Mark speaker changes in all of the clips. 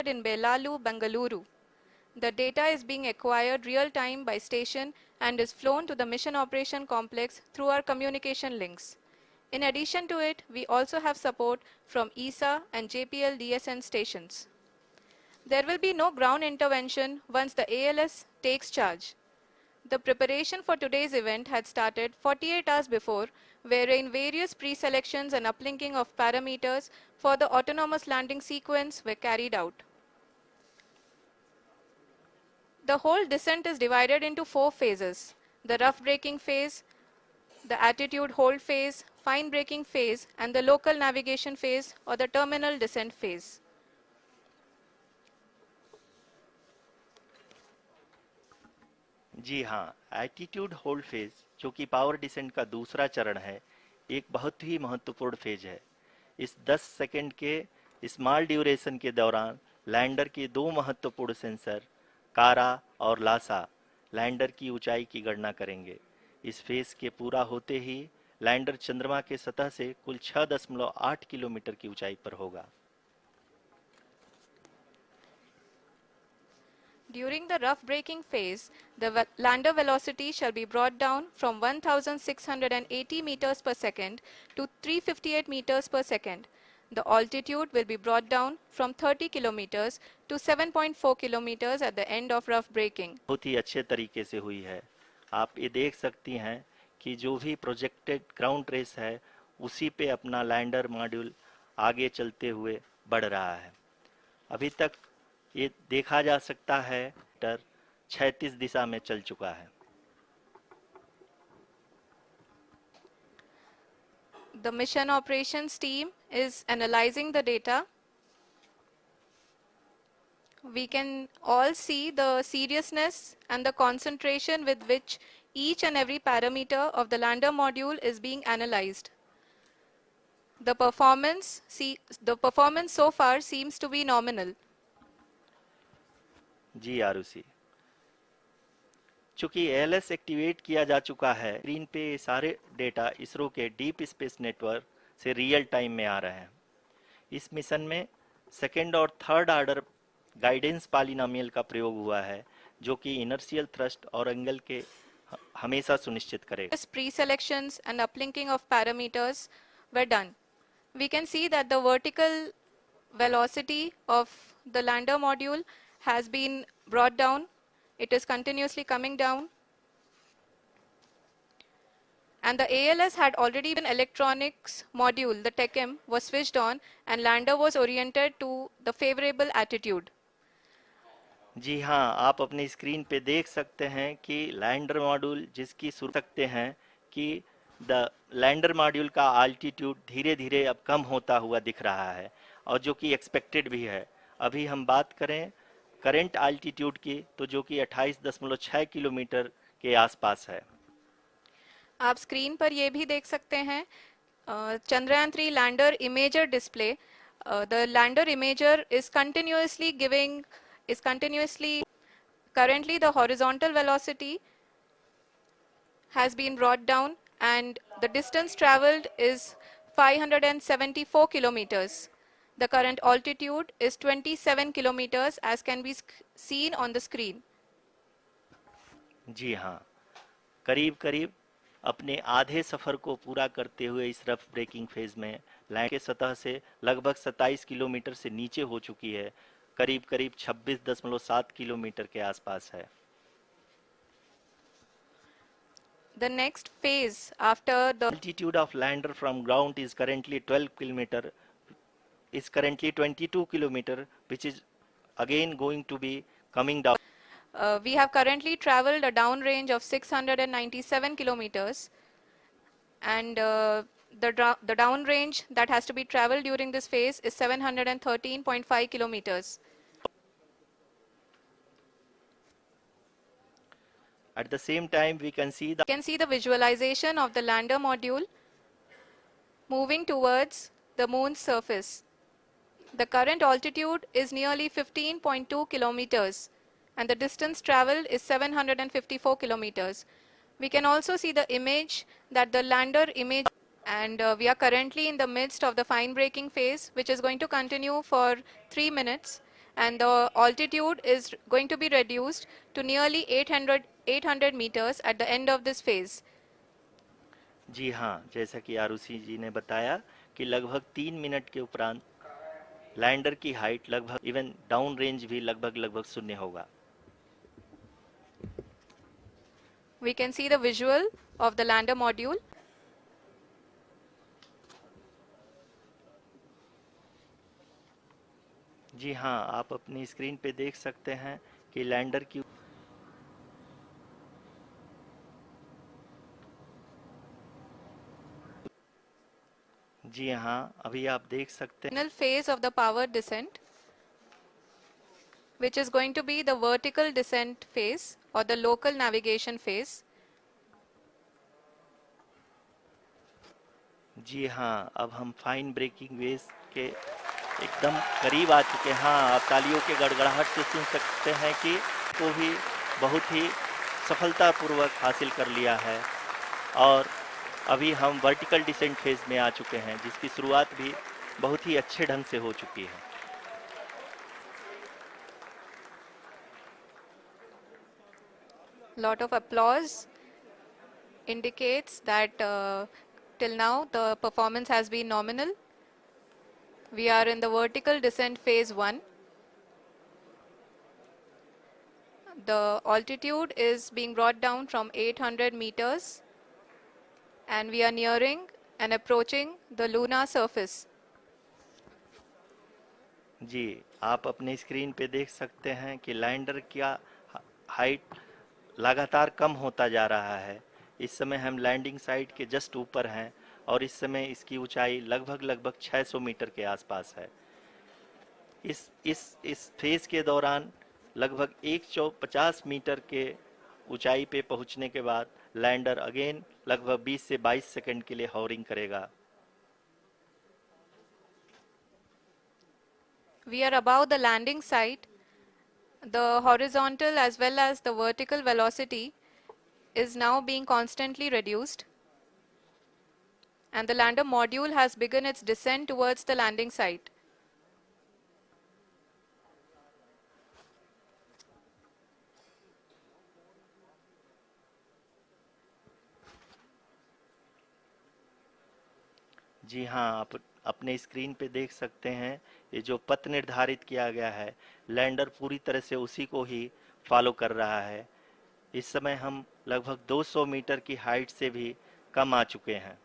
Speaker 1: in Belalu, Bengaluru. The data is being acquired real-time by station and is flown to the mission operation complex through our communication links. In addition to it, we also have support from ESA and JPL DSN stations. There will be no ground intervention once the ALS takes charge. The preparation for today's event had started 48 hours before, wherein various pre-selections and uplinking of parameters for the autonomous landing sequence were carried out. The whole descent is divided into 4 phases: the rough braking phase, the attitude hold phase, fine braking phase, and the local navigation phase or the terminal descent phase.
Speaker 2: जी हाँ, attitude hold phase जो कि power descent का दूसरा चरण है, एक बहुत ही महत्वपूर्ण फेज है। इस 10 सेकंड के स्मॉल ड्यूरेशन के दौरान लैंडर के दो महत्वपूर्ण सेंसर कारा और लासा लैंडर की ऊंचाई की गणना करेंगे। इस फेज के पूरा होते ही लैंडर चंद्रमा के सतह से कुल 6.8 किलोमीटर की ऊंचाई पर होगा।
Speaker 1: During the rough braking phase, the lander velocity shall be brought down from 1680 meters per second to 358 meters per second. The altitude will be brought down from 30 kilometers to 7.4 kilometers at the end of rough braking.
Speaker 2: बहुत ही अच्छे तरीके से हुई है। आप ये देख सकती हैं कि जो भी प्रोजेक्टेड ग्राउंड ट्रेस है उसी पे अपना लैंडर मॉड्यूल आगे चलते हुए बढ़ रहा है। अभी तक ये देखा जा सकता है टर 36 दिशा में चल चुका है।
Speaker 1: The mission operations team is analyzing the data. We can all see the seriousness and the concentration with which each and every parameter of the lander module is being analyzed. The performance so far seems to be nominal.
Speaker 2: जी आरुषि, चूंकि ALS activate किया जा चुका है, screen पे सारे data ISRO के deep space network से real time में आ रहे हैं। इस मिशन में सेकेंड और थर्ड ऑर्डर गाइडेंस पॉलिनोमियल का प्रयोग हुआ है, जो कि इनर्शियल थ्रस्ट और एंगल के हमेशा सुनिश्चित करेगा।
Speaker 1: Pre-selections and uplinking of parameters were done. We can see that the vertical velocity of the lander module has been brought down. It is continuously coming down. And the ALS had already been electronics module, the TECM, was switched on and lander was oriented to the favorable attitude.
Speaker 2: जी हाँ, आप अपनी screen पे देख सकते हैं कि lander module जिसकी सुन सकते हैं कि द लैंडर मॉड्यूल का आल्टीट्यूड धीरे धीरे अब कम होता हुआ दिख रहा है और जो कि एक्सपेक्टेड भी है। अभी हम बात करें करंट आल्टीट्यूड की, तो जो कि 28.6 किलोमीटर के आसपास है।
Speaker 1: आप स्क्रीन पर ये भी देख सकते हैं Chandrayaan 3 lander imager display. The lander imager is continuously currently the horizontal velocity has been brought down and the distance traveled is 574 kilometers. The current altitude is 27 kilometers as can be seen on the screen.
Speaker 2: जी हाँ, करीब करीब अपने आधे सफर को पूरा करते हुए इस रफ ब्रेकिंग फेज में लैंडर के सतह से लगभग 27 किलोमीटर से नीचे हो चुकी है, करीब करीब 26.7 किलोमीटर के आसपास है।
Speaker 1: The next phase after the
Speaker 2: altitude of lander from ground is currently 22 kilometer, which is again going to be coming down.
Speaker 1: We have currently traveled a downrange of 697 kilometers and the downrange that has to be traveled during this phase is 713.5 kilometers.
Speaker 2: At the same time, we can see
Speaker 1: the visualization of the lander module moving towards the moon's surface. The current altitude is nearly 15.2 kilometers and the distance traveled is 754 kilometers. We can also see the image that the lander image and we are currently in the midst of the fine braking phase, which is going to continue for 3 minutes, and the altitude is going to be reduced to nearly 800 meters at the end of this phase.
Speaker 2: जी हाँ, जैसा कि आरुषि जी ने बताया कि लगभग 3 minute के उपरांत lander की हाइट लगभग इवन डाउन रेंज भी लगभग शून्य होगा।
Speaker 1: We can see the visual of the lander module.
Speaker 2: जी हाँ, आप अपनी स्क्रीन पे देख सकते हैं कि लैंडर की जी हाँ, अभी आप देख सकते हैं
Speaker 1: Final phase of the power descent, which is going to be the vertical descent phase or the local navigation phase.
Speaker 2: जी हाँ, अब हम फाइन ब्रेकिंग वेव्स के एकदम करीब आ चुके हैं। हाँ, आप तालियों के गड़गड़ाहट से सुन सकते हैं कि को भी बहुत ही सफलतापूर्वक हासिल कर लिया है और अभी हम वर्टिकल डिसेंट फेज में आ चुके हैं, जिसकी शुरुआत भी बहुत ही अच्छे ढंग से हो चुकी है।
Speaker 1: Lot of applause indicates that till now the performance has been nominal. We are in the vertical descent phase 1. The altitude is being brought down from 800 meters and we are nearing and approaching the lunar surface.
Speaker 2: जी, आप अपने screen पे देख सकते हैं कि lander का height लगातार कम होता जा रहा है। इस समय हम लैंडिंग साइट के जस्ट ऊपर हैं और इस समय इसकी ऊंचाई लगभग 600 मीटर के आसपास है। इस फेज के दौरान लगभग 150 मीटर के ऊंचाई पे पहुंचने के बाद लैंडर अगेन लगभग 20 से 22 सेकंड के लिए हॉवरिंग करेगा।
Speaker 1: We are above the landing site. The horizontal as well as the vertical velocity is now being constantly reduced. And the lander module has begun its descent towards the landing site.
Speaker 2: जी हाँ, आप अपने screen पे देख सकते हैं ये जो पथ निर्धारित किया गया है, लैंडर पूरी तरह से उसी को ही फॉलो कर रहा है। इस समय हम लगभग 200 मीटर की हाइट से भी कम आ चुके हैं।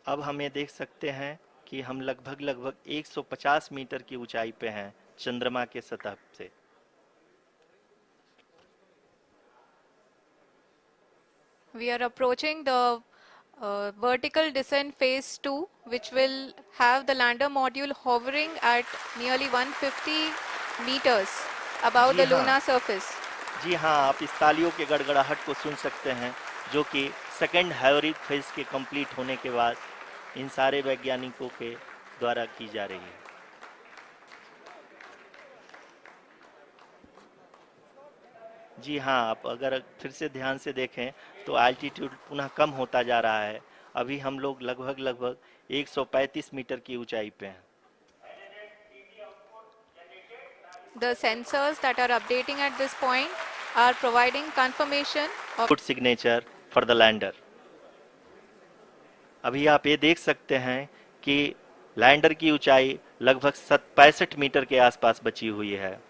Speaker 2: अब हम ये देख सकते हैं कि हम लगभग 150 मीटर की ऊंचाई पे हैं चंद्रमा के सतह से।
Speaker 1: We are approaching the vertical descent phase 2, which will have the lander module hovering at nearly 150 meters above
Speaker 2: ji
Speaker 1: the
Speaker 2: हाँ,
Speaker 1: lunar surface.
Speaker 2: जी हाँ, आप इस तालियों के गड़गड़ाहट को सुन सकते हैं जो कि सेकंड हैवरिक फेज के कंप्लीट होने के बाद इन सारे वैज्ञानिकों के द्वारा की जा रही है। जी हाँ, आप अगर फिर से ध्यान से देखें तो एल्टीट्यूड पुनः कम होता जा रहा है। अभी हम लोग लगभग 135 मीटर की ऊंचाई पे हैं।
Speaker 1: The sensors that are updating at this point are providing confirmation of
Speaker 2: good signature for the lander. अभी आप ये देख सकते हैं कि लैंडर की ऊंचाई लगभग 65 मीटर के आसपास बची हुई है।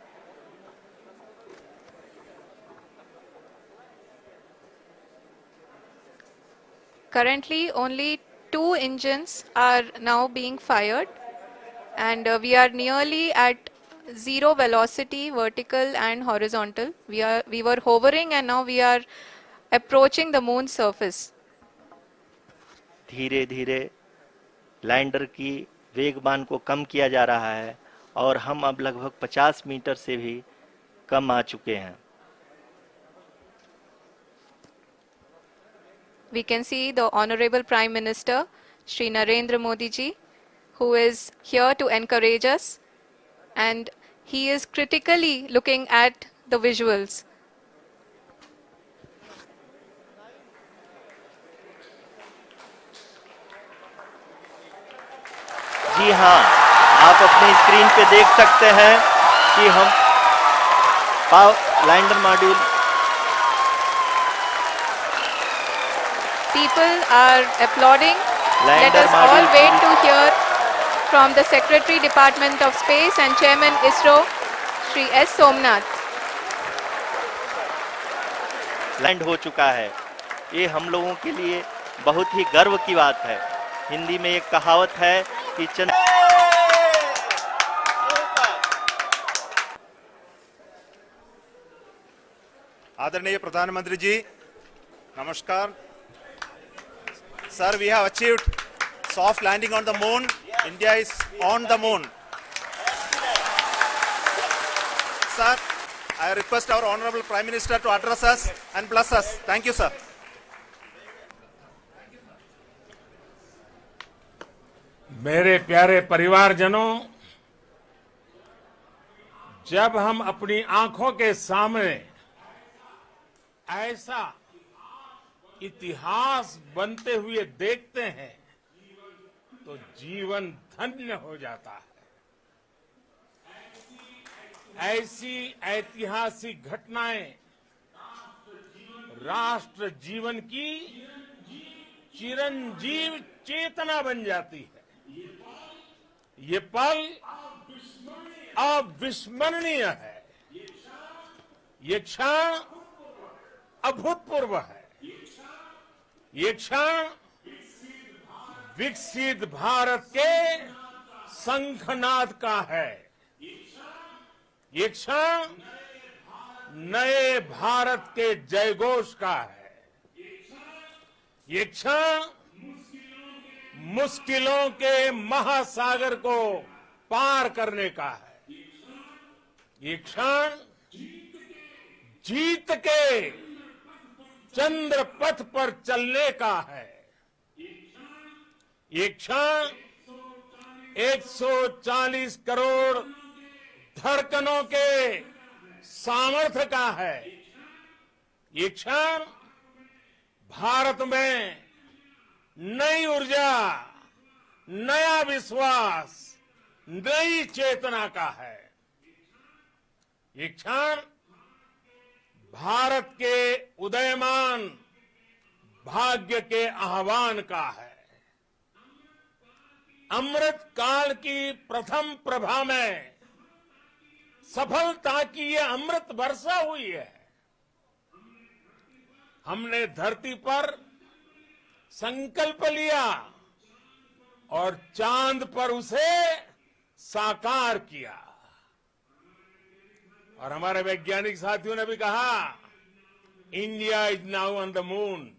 Speaker 1: currently only 2 engines are now being fired and we are nearly at zero velocity, vertical and horizontal. We were hovering and now we are approaching the moon's surface.
Speaker 2: धीरे धीरे लैंडर की वेगमान को कम किया जा रहा है और हम अब लगभग 50 मीटर से भी कम आ चुके हैं।
Speaker 1: We can see the Honorable Prime Minister, Shri Narendra Modi ji, who is here to encourage us and he is critically looking at the visuals.
Speaker 2: जी हाँ, आप अपनी स्क्रीन पे देख सकते हैं कि हम lander module
Speaker 1: People are applauding. Let
Speaker 2: lander
Speaker 1: us all
Speaker 2: module
Speaker 1: wait to hear from the Secretary Department of Space and Chairman ISRO, Shri S. Somnath.
Speaker 2: Land हो चुका है। ये हम लोगों के लिए बहुत ही गर्व की बात है। हिंदी में एक कहावत है कि
Speaker 3: आदरणीय प्रधानमंत्री जी, नमस्कार। Sir, we have achieved soft landing on the moon. India is on the moon. Sir, I request our Honorable Prime Minister to address us and bless us. Thank you, sir.
Speaker 4: मेरे प्यारे परिवारजनों, जब हम अपनी आंखों के सामने ऐसा इतिहास बनते हुए देखते हैं तो जीवन धन्य हो जाता है। ऐसी ऐतिहासिक घटनाएं राष्ट्र जीवन की चिरंजीव चेतना बन जाती है। ये पल अविस्मरणीय है। ये क्षण अभूतपूर्व है। ये क्षण विकसित भारत के शंखनाद का है। ये क्षण नए भारत के जयघोष का है। ये क्षण मुश्किलों के महासागर को पार करने का है। ये क्षण जीत के चंद्र पथ पर चलने का है। ये क्षण 140 करोड़ धड़कनों के सामर्थ्य का है। ये क्षण भारत में नई ऊर्जा, नया विश्वास, नई चेतना का है। ये क्षण भारत के उदयमान भाग्य के आह्वान का है। अमृत काल की प्रथम प्रभा में सफलता की ये अमृत वर्षा हुई है। हमने धरती पर संकल्प लिया और चांद पर उसे साकार किया। और हमारे वैज्ञानिक साथियों ने भी कहा, India is now on the moon.